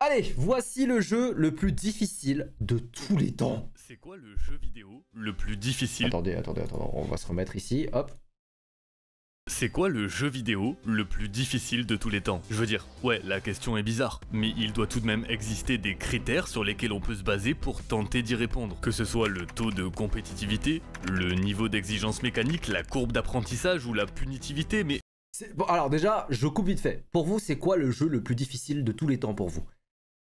Allez, voici le jeu le plus difficile de tous les temps. C'est quoi le jeu vidéo le plus difficile? Attendez, on va se remettre ici, hop. C'est quoi le jeu vidéo le plus difficile de tous les temps? Je veux dire, ouais, la question est bizarre, mais il doit tout de même exister des critères sur lesquels on peut se baser pour tenter d'y répondre. Que ce soit le taux de compétitivité, le niveau d'exigence mécanique, la courbe d'apprentissage ou la punitivité, mais... Bon, alors déjà, je coupe vite fait. Pour vous, c'est quoi le jeu le plus difficile de tous les temps pour vous?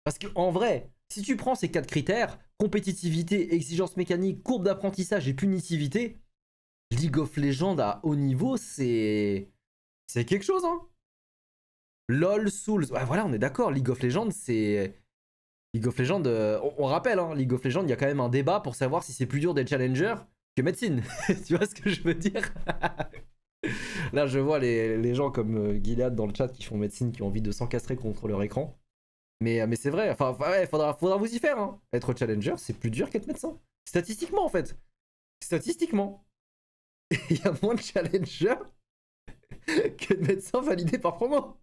Parce qu'en vrai, si tu prends ces 4 critères, compétitivité, exigence mécanique, courbe d'apprentissage et punitivité, League of Legends à haut niveau, c'est quelque chose, hein. LOL, Souls, ouais, voilà, on est d'accord, League of Legends, c'est... League of Legends, on rappelle, hein, League of Legends, il y a quand même un débat pour savoir si c'est plus dur d'être challenger que médecine. Tu vois ce que je veux dire? Là, je vois les gens comme Gilead dans le chat qui font médecine, qui ont envie de s'encastrer contre leur écran. Mais c'est vrai, enfin, ouais, faudra vous y faire, hein. Être challenger, c'est plus dur qu'être médecin. Statistiquement, en fait. Statistiquement. Il y a moins de challengers que de médecins validés par promo.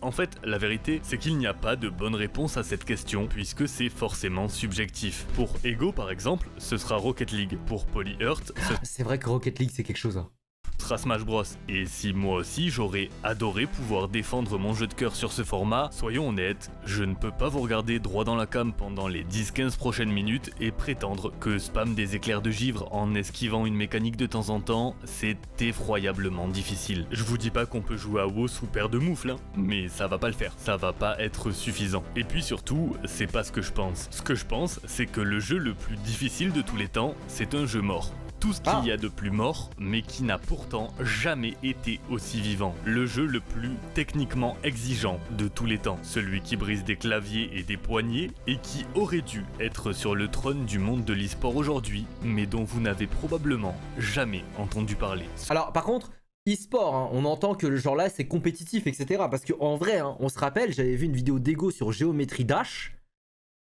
En fait, la vérité, c'est qu'il n'y a pas de bonne réponse à cette question, puisque c'est forcément subjectif. Pour Ego, par exemple, ce sera Rocket League. Pour Polyhearth, C'est vrai que Rocket League, c'est quelque chose, hein. Sera Smash Bros. Et si moi aussi j'aurais adoré pouvoir défendre mon jeu de cœur sur ce format, soyons honnêtes, je ne peux pas vous regarder droit dans la cam pendant les 10-15 prochaines minutes et prétendre que spam des éclairs de givre en esquivant une mécanique de temps en temps, c'est effroyablement difficile. Je vous dis pas qu'on peut jouer à WoW sous paire de moufles, hein, mais ça va pas le faire, ça va pas être suffisant. Et puis surtout, c'est pas ce que je pense. Ce que je pense, c'est que le jeu le plus difficile de tous les temps, c'est un jeu mort. Tout ce qu'il y a de plus mort, mais qui n'a pourtant jamais été aussi vivant. Le jeu le plus techniquement exigeant de tous les temps. Celui qui brise des claviers et des poignets, et qui aurait dû être sur le trône du monde de l'e-sport aujourd'hui, mais dont vous n'avez probablement jamais entendu parler. Alors, par contre, e-sport, hein, on entend que le genre là, c'est compétitif, etc. Parce qu'en vrai, hein, on se rappelle, j'avais vu une vidéo d'Ego sur Géométrie Dash.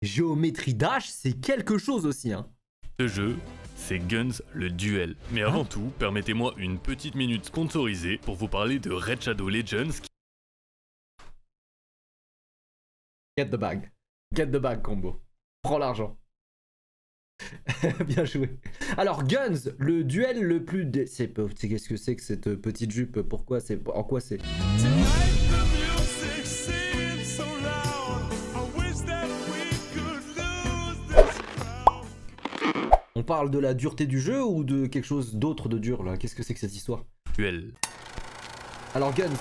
Géométrie Dash, c'est quelque chose aussi, hein. Ce jeu, c'est Guns le duel. Mais avant tout, permettez-moi une petite minute sponsorisée pour vous parler de Raid Shadow Legends. Get the bag. Get the bag, combo. Prends l'argent. Bien joué. Alors, Guns, le duel le plus... Qu'est-ce que c'est que cette petite jupe? Pourquoi c'est... En quoi c'est... On parle de la dureté du jeu ou de quelque chose d'autre de dur là? Qu'est-ce que c'est que cette histoire? Duel. Alors Guns.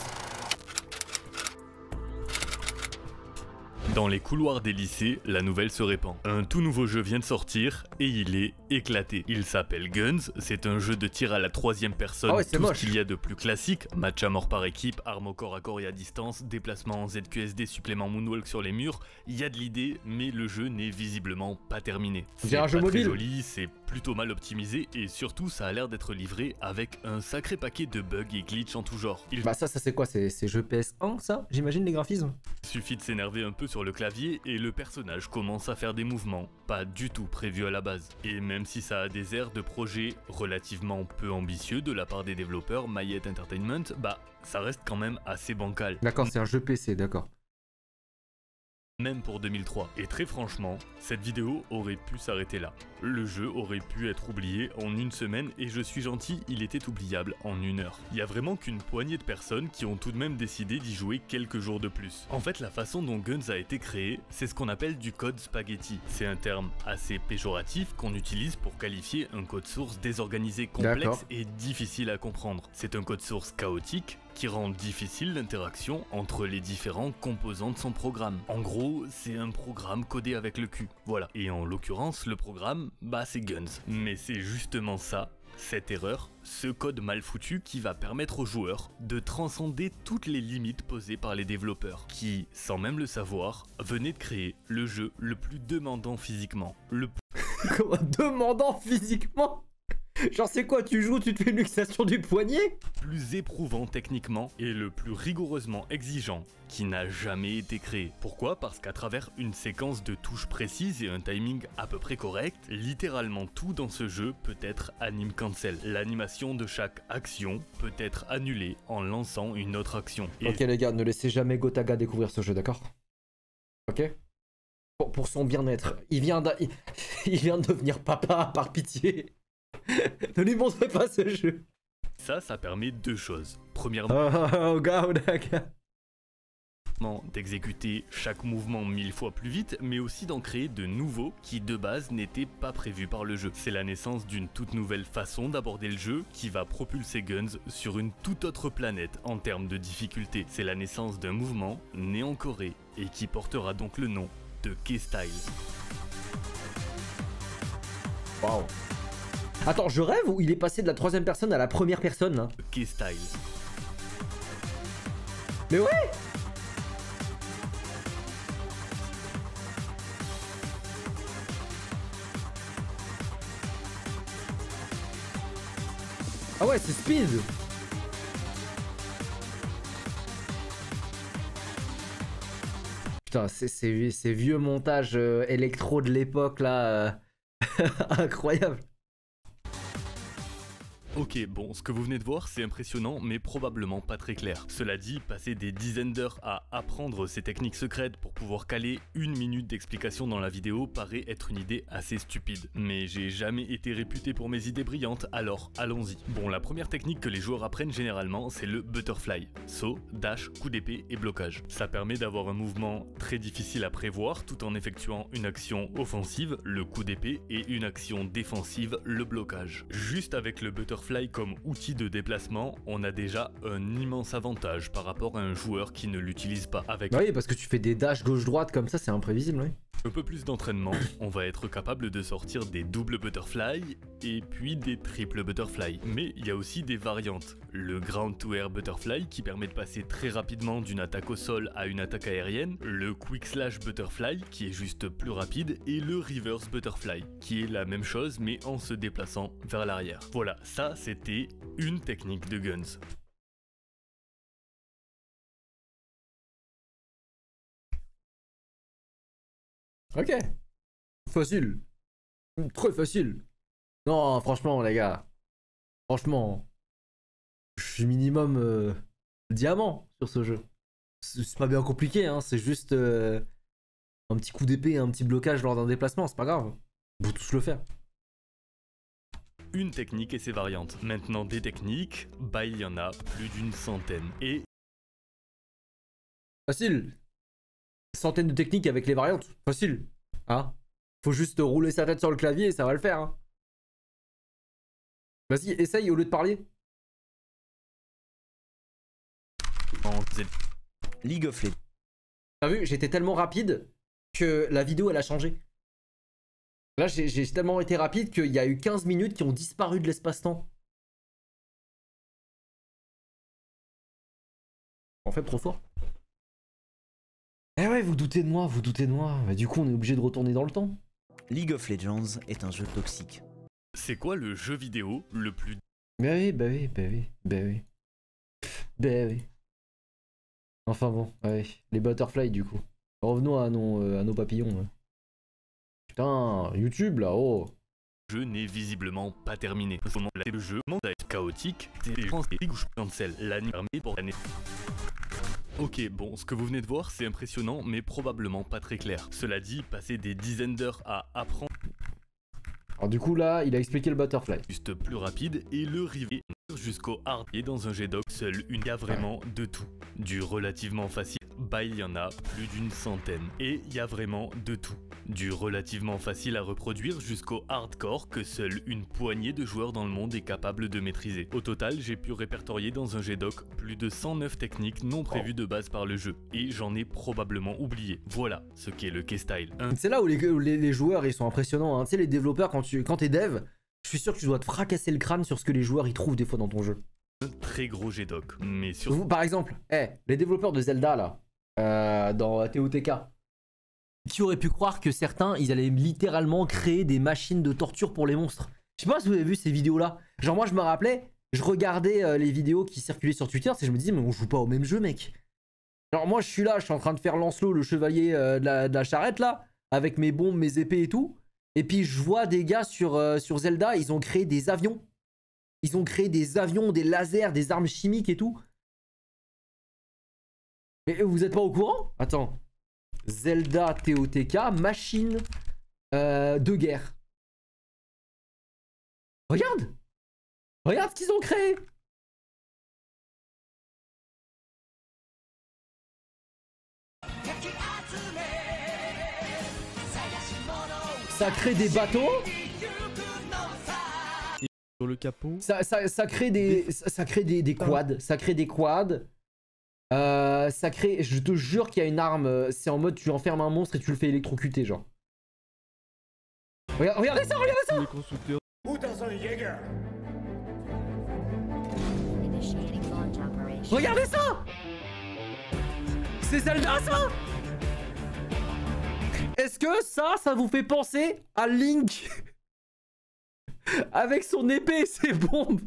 Dans les couloirs des lycées, la nouvelle se répand. Un tout nouveau jeu vient de sortir et il est éclaté. Il s'appelle Guns, c'est un jeu de tir à la 3e personne. Ah ouais, c'est tout moche. ce qu'il y a de plus classique, match à mort par équipe, armes au corps à corps et à distance, déplacement en ZQSD, supplément moonwalk sur les murs. Il y a de l'idée, mais le jeu n'est visiblement pas terminé. C'est un jeu pas très mobile. joli, c'est plutôt mal optimisé et surtout ça a l'air d'être livré avec un sacré paquet de bugs et glitch en tout genre. Bah ça c'est quoi? C'est jeu PS1 ça? J'imagine les graphismes. Il suffit de s'énerver un peu sur le clavier et le personnage commence à faire des mouvements pas du tout prévus à la base. Et même si ça a des airs de projet relativement peu ambitieux de la part des développeurs Mayet Entertainment, bah ça reste quand même assez bancal. D'accord, c'est un jeu PC, d'accord. Même pour 2003. Et très franchement, cette vidéo aurait pu s'arrêter là. Le jeu aurait pu être oublié en une semaine et je suis gentil, il était oubliable en 1 heure. Il y a vraiment qu'une poignée de personnes qui ont tout de même décidé d'y jouer quelques jours de plus. En fait, la façon dont Guns a été créé, c'est ce qu'on appelle du code spaghetti. C'est un terme assez péjoratif qu'on utilise pour qualifier un code source désorganisé, complexe et difficile à comprendre. C'est un code source chaotique qui rend difficile l'interaction entre les différents composants de son programme. En gros, c'est un programme codé avec le cul. Voilà. Et en l'occurrence, le programme, bah c'est Guns. Mais c'est justement ça, cette erreur, ce code mal foutu qui va permettre aux joueurs de transcender toutes les limites posées par les développeurs, qui, sans même le savoir, venaient de créer le jeu le plus demandant physiquement. Demandant physiquement? Genre c'est quoi, tu joues, tu te fais une luxation du poignet? Plus éprouvant techniquement et le plus rigoureusement exigeant qui n'a jamais été créé. Pourquoi? Parce qu'à travers une séquence de touches précises et un timing à peu près correct, littéralement tout dans ce jeu peut être anime cancel. L'animation de chaque action peut être annulée en lançant une autre action. Et ok les gars, ne laissez jamais Gotaga découvrir ce jeu, d'accord? Ok? Pour son bien-être. Il vient de devenir papa, par pitié. Ne lui montrez pas ce jeu. ça permet deux choses. Premièrement, Oh Gotaga. d'exécuter chaque mouvement 1000 fois plus vite, mais aussi d'en créer de nouveaux qui de base n'étaient pas prévus par le jeu. C'est la naissance d'une toute nouvelle façon d'aborder le jeu qui va propulser Guns sur une toute autre planète en termes de difficulté. C'est la naissance d'un mouvement né en Corée et qui portera donc le nom de K-Style. Waouh. Attends, je rêve ou il est passé de la troisième personne à la première personne hein? K-Style. Mais ouais. Ah ouais, c'est speed. Putain, ces vieux montages électro de l'époque là, incroyable. Ok, bon, ce que vous venez de voir, c'est impressionnant, mais probablement pas très clair. Cela dit, passer des dizaines d'heures à apprendre ces techniques secrètes pour pouvoir caler une minute d'explication dans la vidéo paraît être une idée assez stupide. Mais j'ai jamais été réputé pour mes idées brillantes, alors allons-y. Bon, la première technique que les joueurs apprennent généralement, c'est le butterfly. Saut, dash, coup d'épée et blocage. Ça permet d'avoir un mouvement très difficile à prévoir tout en effectuant une action offensive, le coup d'épée, et une action défensive, le blocage. Juste avec le butterfly comme outil de déplacement, on a déjà un immense avantage par rapport à un joueur qui ne l'utilise pas. Avec Oui, parce que tu fais des dashs gauche-droite comme ça, c'est imprévisible, oui. un peu plus d'entraînement, on va être capable de sortir des doubles butterfly et puis des triples butterfly. Mais il y a aussi des variantes. Le ground to air butterfly qui permet de passer très rapidement d'une attaque au sol à une attaque aérienne, le quick slash butterfly qui est juste plus rapide et le reverse butterfly qui est la même chose mais en se déplaçant vers l'arrière. Voilà, ça c'était une technique de Guns. Ok. Facile. Très facile. Non, franchement, les gars. Franchement. Je suis minimum diamant sur ce jeu. C'est pas bien compliqué, hein. C'est juste un petit coup d'épée, un petit blocage lors d'un déplacement. C'est pas grave. Vous tous le faire. Une technique et ses variantes. Maintenant des techniques, bah il y en a plus d'une centaine. Et Facile. Centaines de techniques avec les variantes. Facile. Hein. Faut juste rouler sa tête sur le clavier et ça va le faire. Hein. Vas-y, essaye au lieu de parler. League of Legends. T'as vu, j'étais tellement rapide que la vidéo elle a changé. Là, j'ai tellement été rapide qu'il y a eu 15 minutes qui ont disparu de l'espace-temps. En fait, trop fort. Eh ouais, vous doutez de moi, vous doutez de moi. Bah, du coup, on est obligé de retourner dans le temps. League of Legends est un jeu toxique. c'est quoi le jeu vidéo le plus Bah oui, bah oui, bah oui, bah oui. Bah oui. Enfin bon, ouais, les butterflies du coup. Revenons à nos papillons. Ouais. Putain, YouTube là, oh. jeu n'est visiblement pas terminé. Le jeu monte chaotique, cancel l'année pour l'année. Ok, bon, ce que vous venez de voir, c'est impressionnant, mais probablement pas très clair. Cela dit, passer des dizaines d'heures à apprendre Alors du coup là, il a expliqué le butterfly. juste plus rapide et le rivet jusqu'au hard et dans un G-Doc, seul une y a vraiment de tout. Du relativement facile, bah il y en a plus d'une centaine. Et il y a vraiment de tout. Du relativement facile à reproduire jusqu'au hardcore que seule une poignée de joueurs dans le monde est capable de maîtriser. Au total, j'ai pu répertorier dans un G-Doc plus de 109 techniques non prévues de base par le jeu. Et j'en ai probablement oublié. Voilà ce qu'est le K-Style. C'est là où les joueurs ils sont impressionnants. Hein. Tu sais, les développeurs, quand t'es dev, je suis sûr que tu dois te fracasser le crâne sur ce que les joueurs ils trouvent des fois dans ton jeu. Un très gros G-Doc, mais sur... Vous, par exemple, les développeurs de Zelda là, dans TOTK, qui aurait pu croire que certains, ils allaient littéralement créer des machines de torture pour les monstres. Je sais pas si vous avez vu ces vidéos-là. Genre moi je me rappelais, je regardais les vidéos qui circulaient sur Twitter, et je me disais mais on joue pas au même jeu mec. Genre moi je suis là, je suis en train de faire Lancelot, le chevalier de la charrette là, avec mes bombes, mes épées et tout. Et puis je vois des gars sur Zelda, ils ont créé des avions. Ils ont créé des avions, des lasers, des armes chimiques et tout. Mais vous êtes pas au courant? Attends. Zelda TOTK, machine de guerre. Regarde! Regarde ce qu'ils ont créé! Ça crée des bateaux. Sur le capot. Ça crée des quads. Ça crée des quads. Ça crée... Je te jure qu'il y a une arme. C'est en mode tu enfermes un monstre et tu le fais électrocuter genre. Regardez ça, regardez ça! Les constructeurs. Regardez ça! C'est Zelda ça! Est-ce que ça vous fait penser à Link avec son épée et ses bombes?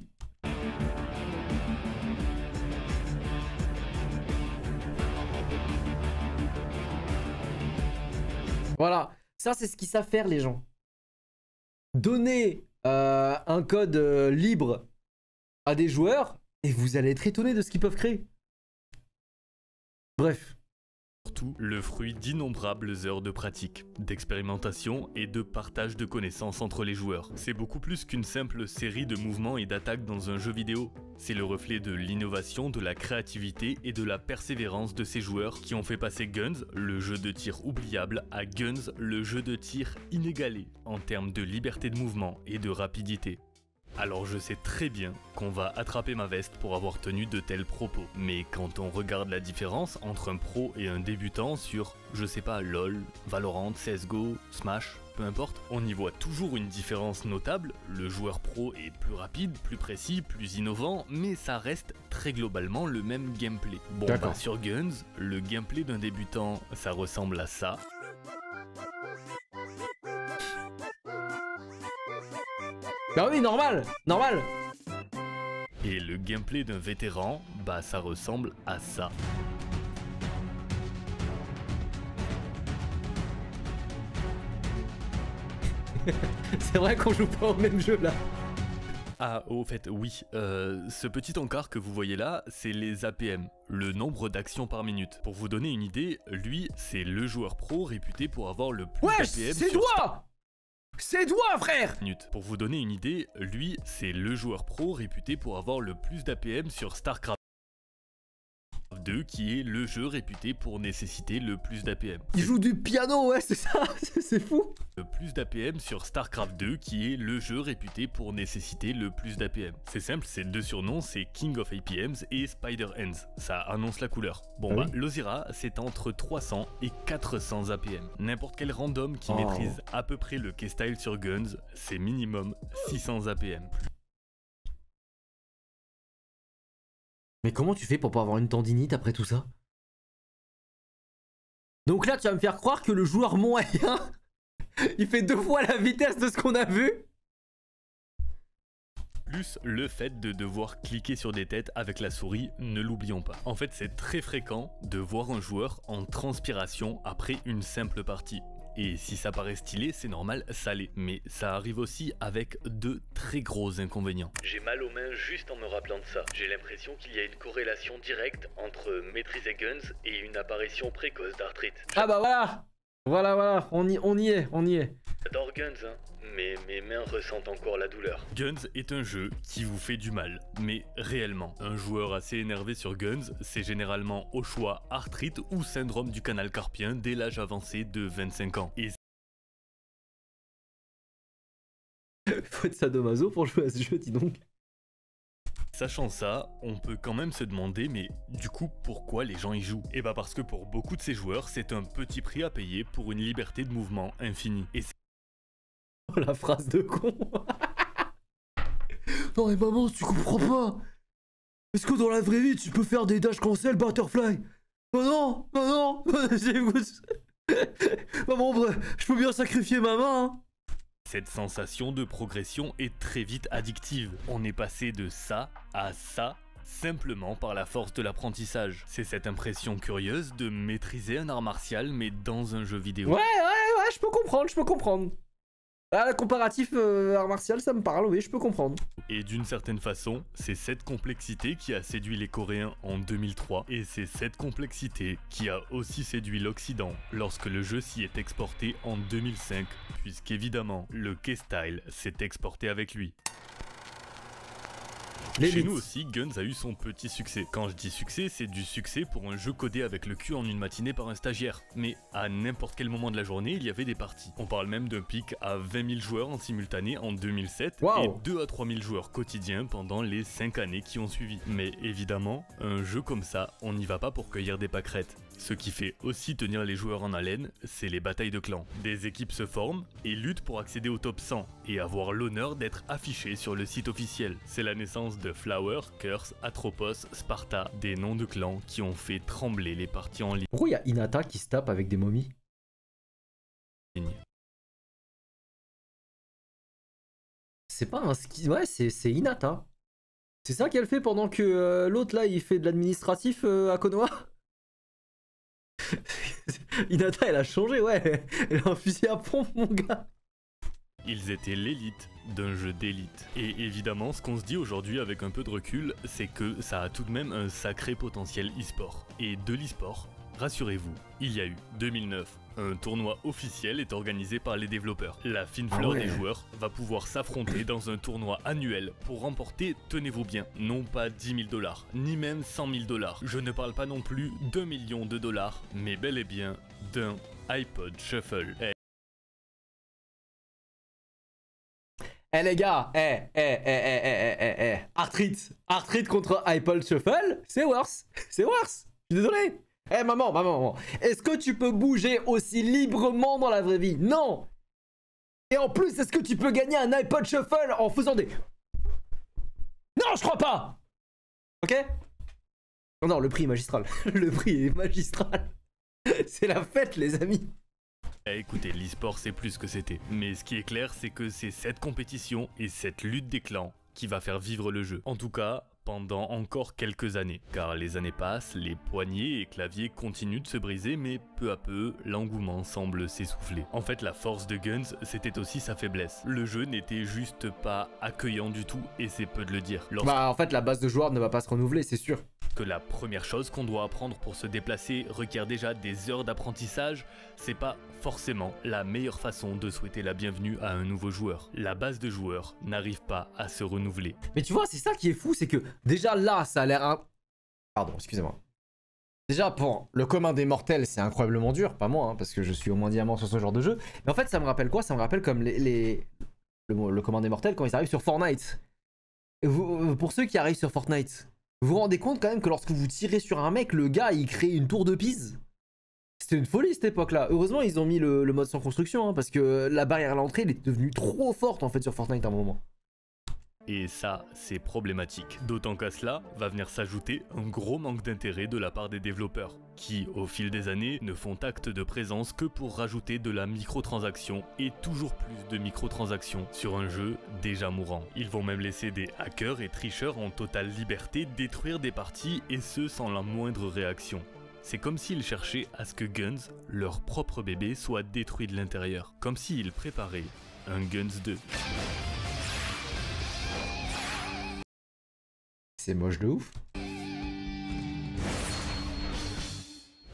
Voilà, ça c'est ce qu'ils savent faire les gens. Donner un code libre à des joueurs et vous allez être étonné de ce qu'ils peuvent créer. Bref. Surtout le fruit d'innombrables heures de pratique, d'expérimentation et de partage de connaissances entre les joueurs. C'est beaucoup plus qu'une simple série de mouvements et d'attaques dans un jeu vidéo. C'est le reflet de l'innovation, de la créativité et de la persévérance de ces joueurs qui ont fait passer Guns, le jeu de tir oubliable, à Guns, le jeu de tir inégalé en termes de liberté de mouvement et de rapidité. Alors je sais très bien qu'on va attraper ma veste pour avoir tenu de tels propos, mais quand on regarde la différence entre un pro et un débutant sur, je sais pas, LoL, Valorant, CSGO, Smash, peu importe, on y voit toujours une différence notable. Le joueur pro est plus rapide, plus précis, plus innovant, mais ça reste très globalement le même gameplay. Bon bah sur Guns, le gameplay d'un débutant, ça ressemble à ça. Bah oui, normal, normal. Et le gameplay d'un vétéran, bah ça ressemble à ça. C'est vrai qu'on joue pas au même jeu là. Ah, au fait, oui, ce petit encart que vous voyez là, c'est les APM, le nombre d'actions par minute. Pour vous donner une idée, lui, c'est le joueur pro réputé pour avoir le plus d'APM c'est toi! C'est toi, frère! Pour vous donner une idée, lui, c'est le joueur pro réputé pour avoir le plus d'APM sur StarCraft 2, qui est le jeu réputé pour nécessiter le plus d'APM. Il joue du piano, ouais, c'est ça, c'est fou. Le plus d'APM sur StarCraft 2, qui est le jeu réputé pour nécessiter le plus d'APM. C'est simple, ces deux surnoms, c'est King of APMs et Spider Hands. Ça annonce la couleur. Bon bah, l'Ozira, c'est entre 300 et 400 APM. N'importe quel random qui maîtrise à peu près le K-Style sur Guns, c'est minimum 600 APM. Mais comment tu fais pour pas avoir une tendinite après tout ça? Donc là, tu vas me faire croire que le joueur moyen, il fait 2 fois la vitesse de ce qu'on a vu? Plus le fait de devoir cliquer sur des têtes avec la souris, ne l'oublions pas. En fait, c'est très fréquent de voir un joueur en transpiration après une simple partie. Et si ça paraît stylé, c'est normal, ça l'est. Mais ça arrive aussi avec de très gros inconvénients. J'ai mal aux mains juste en me rappelant de ça. J'ai l'impression qu'il y a une corrélation directe entre maîtriser Guns et une apparition précoce d'arthrite. Ah bah voilà. Voilà, on y est. J'adore Guns, hein, mais mes mains ressentent encore la douleur. Guns est un jeu qui vous fait du mal, mais réellement. Un joueur assez énervé sur Guns, c'est généralement au choix arthrite ou syndrome du canal carpien dès l'âge avancé de 25 ans. Et faut être sadomaso pour jouer à ce jeu, dis donc. sachant ça, on peut quand même se demander, mais du coup, pourquoi les gens y jouent? Et bah parce que pour beaucoup de ces joueurs, c'est un petit prix à payer pour une liberté de mouvement infinie. Et oh, la phrase de con. Non mais maman, tu comprends pas. Est-ce que dans la vraie vie, tu peux faire des dash cancel butterfly? Non, j'écoute. Maman, je peux bien sacrifier ma main, hein. Cette sensation de progression est très vite addictive. On est passé de ça à ça, simplement par la force de l'apprentissage. C'est cette impression curieuse de maîtriser un art martial mais dans un jeu vidéo. Ouais, je peux comprendre. Ah, le comparatif art martial, ça me parle, oui, je peux comprendre. Et d'une certaine façon, c'est cette complexité qui a séduit les Coréens en 2003, et c'est cette complexité qui a aussi séduit l'Occident lorsque le jeu s'y est exporté en 2005, puisqu'évidemment, le K-Style s'est exporté avec lui. Chez nous aussi, Guns a eu son petit succès. Quand je dis succès, c'est du succès pour un jeu codé avec le cul en une matinée par un stagiaire. Mais à n'importe quel moment de la journée, il y avait des parties. On parle même d'un pic à 20 000 joueurs en simultané en 2007 et 2 à 3 000 joueurs quotidiens pendant les 5 années qui ont suivi. Mais évidemment, un jeu comme ça, on n'y va pas pour cueillir des pâquerettes. Ce qui fait aussi tenir les joueurs en haleine, c'est les batailles de clans. Des équipes se forment et luttent pour accéder au top 100 et avoir l'honneur d'être affichés sur le site officiel. C'est la naissance de Flower, Curse, Atropos, Sparta, des noms de clans qui ont fait trembler les parties en ligne. Pourquoi il y a Hinata qui se tape avec des momies? C'est pas un ski... Ouais, c'est Hinata. C'est ça qu'elle fait pendant que l'autre là, il fait de l'administratif à Konoha. Hinata, elle a changé, ouais. Elle a un fusil à pompe, mon gars. Ils étaient l'élite d'un jeu d'élite. Et évidemment, ce qu'on se dit aujourd'hui avec un peu de recul, c'est que ça a tout de même un sacré potentiel e-sport. Et de l'e-sport, rassurez-vous, il y a eu 2009. Un tournoi officiel est organisé par les développeurs. La fine fleur des joueurs va pouvoir s'affronter dans un tournoi annuel pour remporter, tenez-vous bien, non pas 10 000 $, ni même 100 000 $. Je ne parle pas non plus d'1 million de $, mais bel et bien d'un iPod Shuffle. Eh les gars, Arthrite contre iPod Shuffle, c'est worse. C'est worse. Je suis désolé. Eh maman, est-ce que tu peux bouger aussi librement dans la vraie vie? Non. Et en plus, est-ce que tu peux gagner un iPod Shuffle en faisant des... Non, je crois pas. Ok? Non, le prix est magistral. Le prix est magistral. C'est la fête, les amis. Écoutez, l'e-sport c'est plus que c'était. Mais ce qui est clair, c'est que c'est cette compétition et cette lutte des clans qui va faire vivre le jeu. En tout cas, pendant encore quelques années. Car les années passent, les poignées et claviers continuent de se briser, mais peu à peu, l'engouement semble s'essouffler. En fait, la force de Guns, c'était aussi sa faiblesse. Le jeu n'était juste pas accueillant du tout, et c'est peu de le dire. Bah en fait, la base de joueurs ne va pas se renouveler, c'est sûr. Que la première chose qu'on doit apprendre pour se déplacer requiert déjà des heures d'apprentissage, c'est pas forcément la meilleure façon de souhaiter la bienvenue à un nouveau joueur. La base de joueurs n'arrive pas à se renouveler. Mais tu vois, c'est ça qui est fou, c'est que déjà là, ça a l'air... Pardon, excusez-moi. Déjà, pour le commun des mortels, c'est incroyablement dur, pas moi, hein, parce que je suis au moins diamant sur ce genre de jeu. Mais en fait, ça me rappelle quoi? Ça me rappelle comme le commun des mortels quand ils arrivent sur Fortnite. Et pour ceux qui arrivent sur Fortnite, vous vous rendez compte quand même que lorsque vous tirez sur un mec, le gars, il crée une tour de Pise? C'était une folie cette époque-là. Heureusement, ils ont mis le mode sans construction, hein, parce que la barrière à l'entrée, elle est devenue trop forte en fait sur Fortnite à un moment. Et ça, c'est problématique. D'autant qu'à cela va venir s'ajouter un gros manque d'intérêt de la part des développeurs, qui, au fil des années, ne font acte de présence que pour rajouter de la microtransaction et toujours plus de microtransactions sur un jeu déjà mourant. Ils vont même laisser des hackers et tricheurs en totale liberté détruire des parties et ce sans la moindre réaction. C'est comme s'ils cherchaient à ce que Guns, leur propre bébé, soit détruit de l'intérieur. Comme s'ils préparaient un Guns 2. C'est moche de ouf.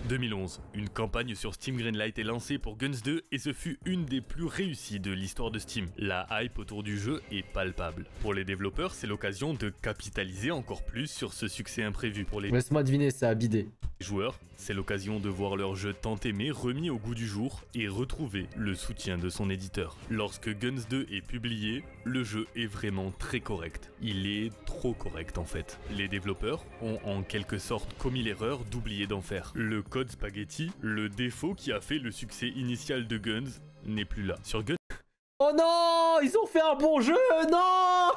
2011, une campagne sur Steam Greenlight est lancée pour Guns 2 et ce fut une des plus réussies de l'histoire de Steam. La hype autour du jeu est palpable. Pour les développeurs, c'est l'occasion de capitaliser encore plus sur ce succès imprévu. Pour les Laisse-moi deviner, ça a bidé. joueurs, c'est l'occasion de voir leur jeu tant aimé remis au goût du jour et retrouver le soutien de son éditeur. Lorsque Guns 2 est publié, le jeu est vraiment très correct. Il est trop correct en fait. Les développeurs ont en quelque sorte commis l'erreur d'oublier d'en faire. Le code spaghetti, le défaut qui a fait le succès initial de Guns, n'est plus là. Sur Guns... Oh non, ils ont fait un bon jeu, non.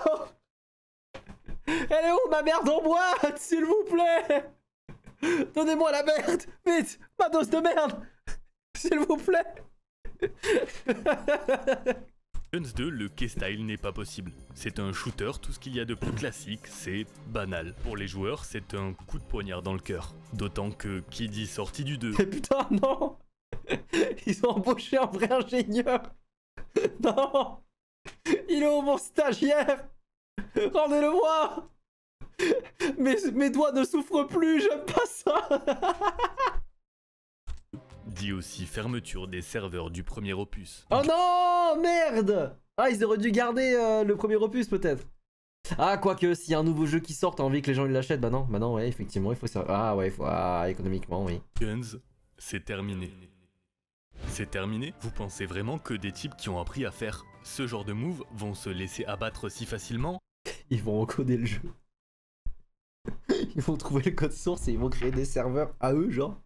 Elle est où ma merde en boîte, s'il vous plaît? Donnez-moi la merde, vite, ma dose de merde, s'il vous plaît. Guns 2, le K-Style n'est pas possible. C'est un shooter, tout ce qu'il y a de plus classique, c'est banal. Pour les joueurs, c'est un coup de poignard dans le cœur. D'autant que, qui dit sortie du 2... Mais putain, non. Ils ont embauché un vrai ingénieur. Non. Il est au mon stagiaire. Rendez-le-moi. Mes doigts ne souffrent plus, j'aime pas ça. dit aussi fermeture des serveurs du premier opus. Oh non, merde. Ah, ils auraient dû garder le premier opus peut-être. Ah, quoique, s'il y a un nouveau jeu qui sort, t'as envie que les gens l'achètent, bah non, ouais, effectivement, il faut ça. Ah ouais, économiquement, oui. Guns, c'est terminé. C'est terminé? Vous pensez vraiment que des types qui ont appris à faire ce genre de move vont se laisser abattre si facilement? Ils vont encoder le jeu. Ils vont trouver le code source et ils vont créer des serveurs à eux, genre.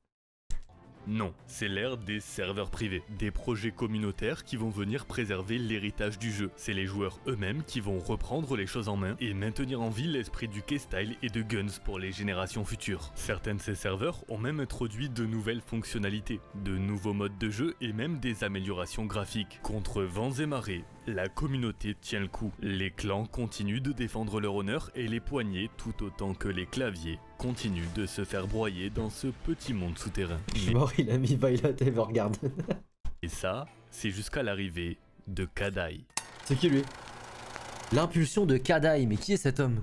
Non, c'est l'ère des serveurs privés, des projets communautaires qui vont venir préserver l'héritage du jeu. C'est les joueurs eux-mêmes qui vont reprendre les choses en main et maintenir en vie l'esprit du K-Style et de Guns pour les générations futures. Certains de ces serveurs ont même introduit de nouvelles fonctionnalités, de nouveaux modes de jeu et même des améliorations graphiques. Contre vents et marées, la communauté tient le coup. Les clans continuent de défendre leur honneur et les poignets, tout autant que les claviers, continuent de se faire broyer dans ce petit monde souterrain. Mort, il a mis Violet Evergarden. Et ça, c'est jusqu'à l'arrivée de Kadai. C'est qui lui? L'impulsion de Kadai, mais qui est cet homme?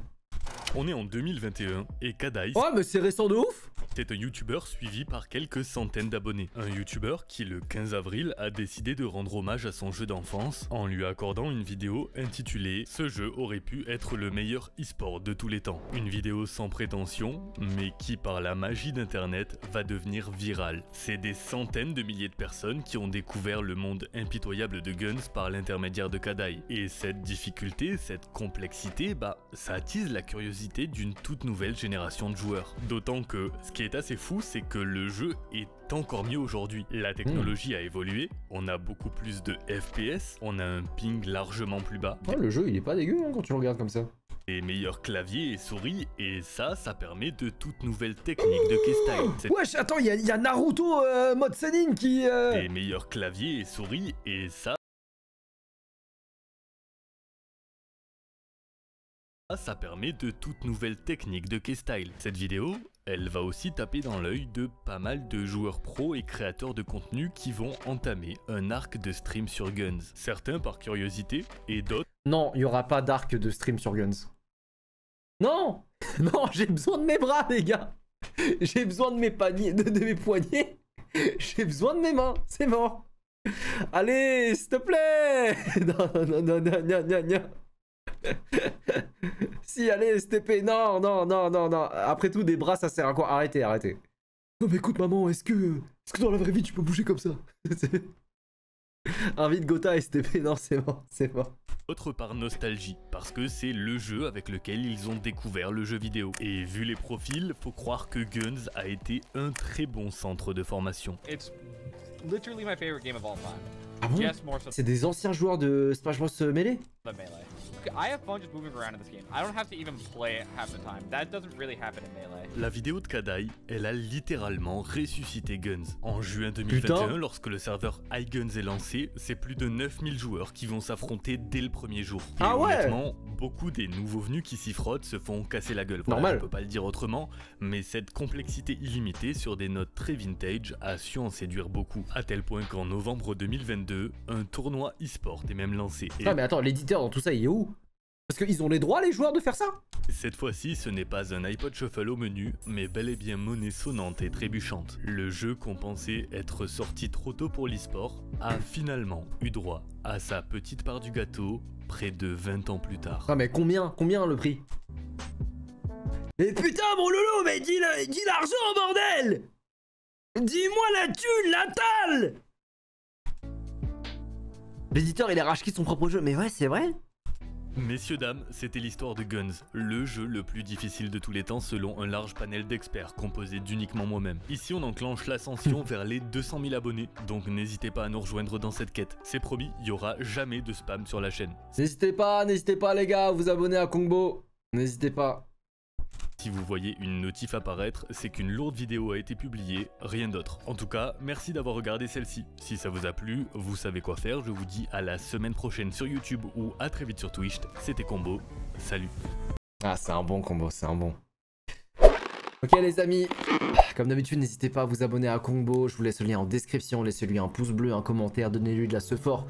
On est en 2021 et Kadai... Oh mais c'est récent de ouf! C'est un youtubeur suivi par quelques centaines d'abonnés. Un youtubeur qui le 15 avril a décidé de rendre hommage à son jeu d'enfance en lui accordant une vidéo intitulée « Ce jeu aurait pu être le meilleur e-sport de tous les temps ». Une vidéo sans prétention, mais qui par la magie d'internet va devenir virale. C'est des centaines de milliers de personnes qui ont découvert le monde impitoyable de Guns par l'intermédiaire de Kadai. Et cette difficulté, cette complexité, ça attise la curiosité d'une toute nouvelle génération de joueurs. D'autant que ce qui est assez fou, c'est que le jeu est encore mieux aujourd'hui. La technologie a évolué, on a beaucoup plus de FPS, on a un ping largement plus bas. Oh, le jeu il est pas dégueu hein, quand tu le regardes comme ça. Des meilleurs claviers et souris, et ça permet de toutes nouvelles techniques de K-Style. Wesh, attends, il y a Naruto mode Senin qui... Des meilleurs claviers et souris, et ça permet de toutes nouvelles techniques de K-Style. Cette vidéo, elle va aussi taper dans l'œil de pas mal de joueurs pros et créateurs de contenu qui vont entamer un arc de stream sur Guns. Certains par curiosité et d'autres... Non, il n'y aura pas d'arc de stream sur Guns. Non. Non, j'ai besoin de mes bras les gars. J'ai besoin de mes poignets. J'ai besoin de mes mains, c'est mort. Allez, s'il te plaît. Non. Si, allez, STP, non. Après tout, des bras, ça sert à quoi? Arrêtez. Non mais écoute maman, est-ce que dans la vraie vie tu peux bouger comme ça? Invite Gotha STP, non c'est mort. Autre par nostalgie, parce que c'est le jeu avec lequel ils ont découvert le jeu vidéo. Et vu les profils, faut croire que Guns a été un très bon centre de formation. It's literally my favorite game of all time. Ah bon? Yes, more so C'est des anciens joueurs de Smash Bros Melee? than Melee. I have fun just moving around in this game. I don't have to even play it half the time. That doesn't really happen in Melee. La vidéo de Kadai, elle a littéralement ressuscité Guns. En juin 2021, lorsque le serveur iGuns est lancé, c'est plus de 9000 joueurs qui vont s'affronter dès le premier jour. Et ah ouais! Honnêtement, beaucoup des nouveaux venus qui s'y frottent se font casser la gueule. Voilà, normal. On peut pas le dire autrement, mais cette complexité illimitée sur des notes très vintage a su en séduire beaucoup. À tel point qu'en novembre 2022, un tournoi e-sport est même lancé. Ah mais attends, l'éditeur dans tout ça il est où? Parce qu'ils ont les droits les joueurs de faire ça? Cette fois-ci, ce n'est pas un iPod Shuffle au menu, mais bel et bien monnaie sonnante et trébuchante. Le jeu qu'on pensait être sorti trop tôt pour l'e-sport a finalement eu droit à sa petite part du gâteau près de 20 ans plus tard. Ah mais combien le prix? Mais putain mon loulou, mais dis l'argent bordel! Dis-moi la thune, la talle! L'éditeur il a racheté son propre jeu, mais ouais c'est vrai? Messieurs, dames, c'était l'histoire de Guns, le jeu le plus difficile de tous les temps selon un large panel d'experts composé d'uniquement moi-même. Ici on enclenche l'ascension vers les 200 000 abonnés, donc n'hésitez pas à nous rejoindre dans cette quête. C'est promis, il n'y aura jamais de spam sur la chaîne. N'hésitez pas les gars à vous abonner à Kongbo. N'hésitez pas. Si vous voyez une notif apparaître, c'est qu'une lourde vidéo a été publiée, rien d'autre. En tout cas, merci d'avoir regardé celle-ci. Si ça vous a plu, vous savez quoi faire, je vous dis à la semaine prochaine sur YouTube ou à très vite sur Twitch. C'était Combo, salut. Ah, c'est un bon combo, c'est un bon. Ok les amis, comme d'habitude n'hésitez pas à vous abonner à Combo, je vous laisse le lien en description, laissez-lui un pouce bleu, un commentaire, donnez-lui de la support